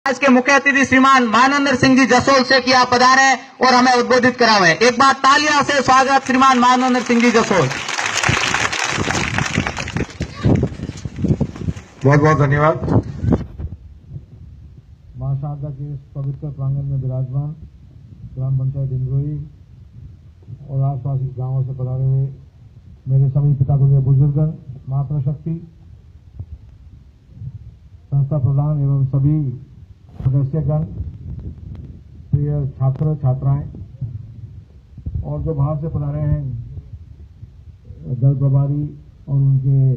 आज के मुख्य अतिथि श्रीमान मानवेंद्र सिंह जी जसोल से कि आप पधारे और हमें उद्बोधित करावे। एक बार तालियां से स्वागत श्रीमान मानवेंद्र सिंह जी जसोल। बहुत बहुत धन्यवाद। मां शारदा के इस पवित्र प्रांगण में विराजमान ग्राम पंचायत इंद्रोई और आसपास के गांवों से पधारे हुए मेरे सभी पिता तुल्य बुजुर्गन, मातृशक्ति, संस्था प्रधान एवं सभी सदस्यगण, प्रिय छात्र छात्राएं और जो बाहर से पधारे हैं दल प्रभारी और उनके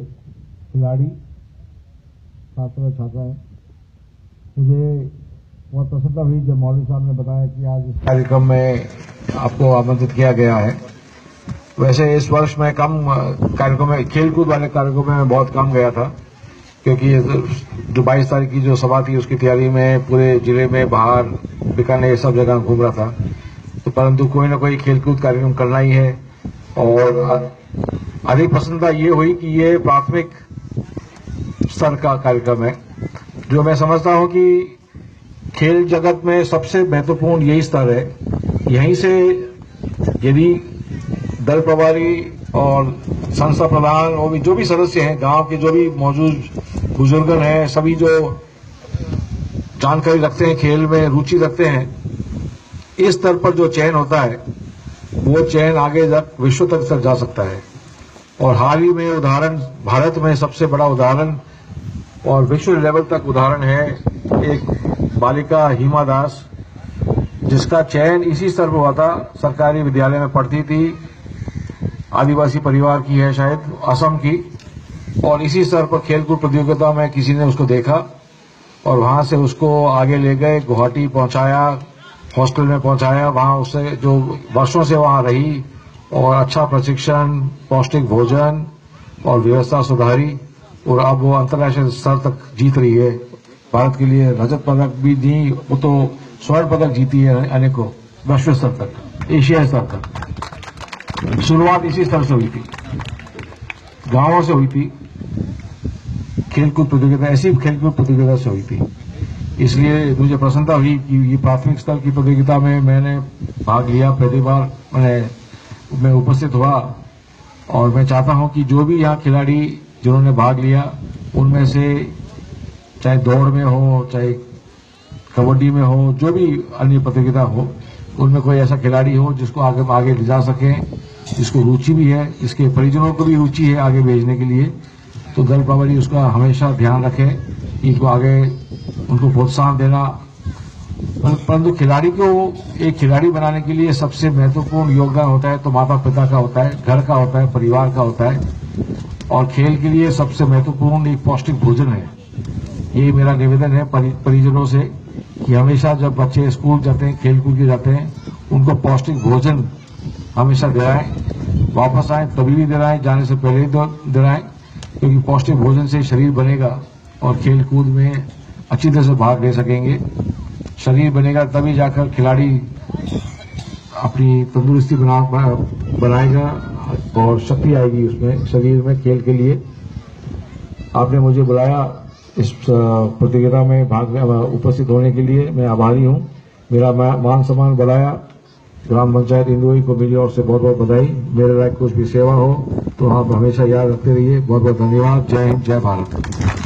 खिलाड़ी, छात्र छात्राएं, मुझे बहुत प्रसन्नता हुई जब मौलवी साहब ने बताया कि आज इस कार्यक्रम में आपको आमंत्रित किया गया है। वैसे इस वर्ष मैं कम कार्यक्रम में, खेलकूद वाले कार्यक्रम में बहुत कम गया था, क्योंकि जो 22 तारीख की जो सभा थी उसकी तैयारी में पूरे जिले में, बाहर, बीकानेर, सब जगह घूम रहा था। तो परंतु कोई ना कोई खेलकूद कार्यक्रम करना ही है। और अधिक प्रसन्नता ये हुई कि ये प्राथमिक स्तर का कार्यक्रम है, जो मैं समझता हूं कि खेल जगत में सबसे महत्वपूर्ण यही स्तर है। यहीं से यदि दल प्रभारी और संस्था प्रधान और जो भी सदस्य हैं, गांव के जो भी मौजूद बुजुर्गन हैं, सभी जो जानकारी रखते हैं, खेल में रुचि रखते हैं, इस स्तर पर जो चयन होता है वो चयन आगे तक विश्व तक जा सकता है। और हाल ही में उदाहरण, भारत में सबसे बड़ा उदाहरण और विश्व लेवल तक उदाहरण है एक बालिका हिमा दास, जिसका चयन इसी स्तर पर हुआ था। सरकारी विद्यालय में पढ़ती थी, आदिवासी परिवार की है, शायद असम की, और इसी स्तर पर खेलकूद प्रतियोगिता में किसी ने उसको देखा और वहां से उसको आगे ले गए, गुवाहाटी पहुंचाया, हॉस्टल में पहुंचाया। वहां उससे जो वर्षों से वहां रही और अच्छा प्रशिक्षण, पौष्टिक भोजन और व्यवस्था सुधारी, और अब वो अंतर्राष्ट्रीय स्तर तक जीत रही है। भारत के लिए रजत पदक भी दी, वो तो स्वर्ण पदक जीती है अनेकों, विश्व स्तर तक, एशिया स्तर तक। शुरुआत इसी स्तर से हुई थी, गांवों से हुई थी, खेलकूद प्रतियोगिता, ऐसी खेलकूद प्रतियोगिता से हुई थी। इसलिए मुझे प्रसन्नता हुई कि ये प्राथमिक स्तर की प्रतियोगिता में मैंने भाग लिया। पहली बार मैं उपस्थित हुआ, और मैं चाहता हूं कि जो भी यहाँ खिलाड़ी जिन्होंने भाग लिया, उनमें से चाहे दौड़ में हो, चाहे कबड्डी में हो, जो भी अन्य प्रतियोगिता हो, उनमें कोई ऐसा खिलाड़ी हो जिसको आगे ले जा सकें, जिसको रुचि भी है, जिसके परिजनों को भी रुचि है आगे भेजने के लिए, तो दल प्रभारी उसका हमेशा ध्यान रखें, इनको आगे उनको प्रोत्साहन देना। परंतु खिलाड़ी को एक खिलाड़ी बनाने के लिए सबसे महत्वपूर्ण योगदान होता है तो माता पिता का होता है, घर का होता है, परिवार का होता है। और खेल के लिए सबसे महत्वपूर्ण एक पौष्टिक भोजन है। ये मेरा निवेदन है परिजनों से कि हमेशा जब बच्चे स्कूल जाते हैं, खेलकूद के जाते हैं, उनको पौष्टिक भोजन हमेशा दिलाएं। वापस आए तभी भी दिलाएं, जाने से पहले ही दिलाएं, क्योंकि पौष्टिक भोजन से शरीर बनेगा और खेल कूद में अच्छी तरह से भाग ले सकेंगे। शरीर बनेगा तभी जाकर खिलाड़ी अपनी तंदुरुस्ती बनाएगा और शक्ति आएगी उसमें, शरीर में, खेल के लिए। आपने मुझे बुलाया इस प्रतियोगिता में उपस्थित होने के लिए, मैं आभारी हूं। मेरा मान सम्मान बढ़ाया, ग्राम पंचायत इंदौरी को मेरी ओर से बहुत बहुत बधाई। मेरे लायक कुछ भी सेवा हो तो आप हमेशा याद रखते रहिए। बहुत बहुत धन्यवाद। जय हिंद, जय भारत।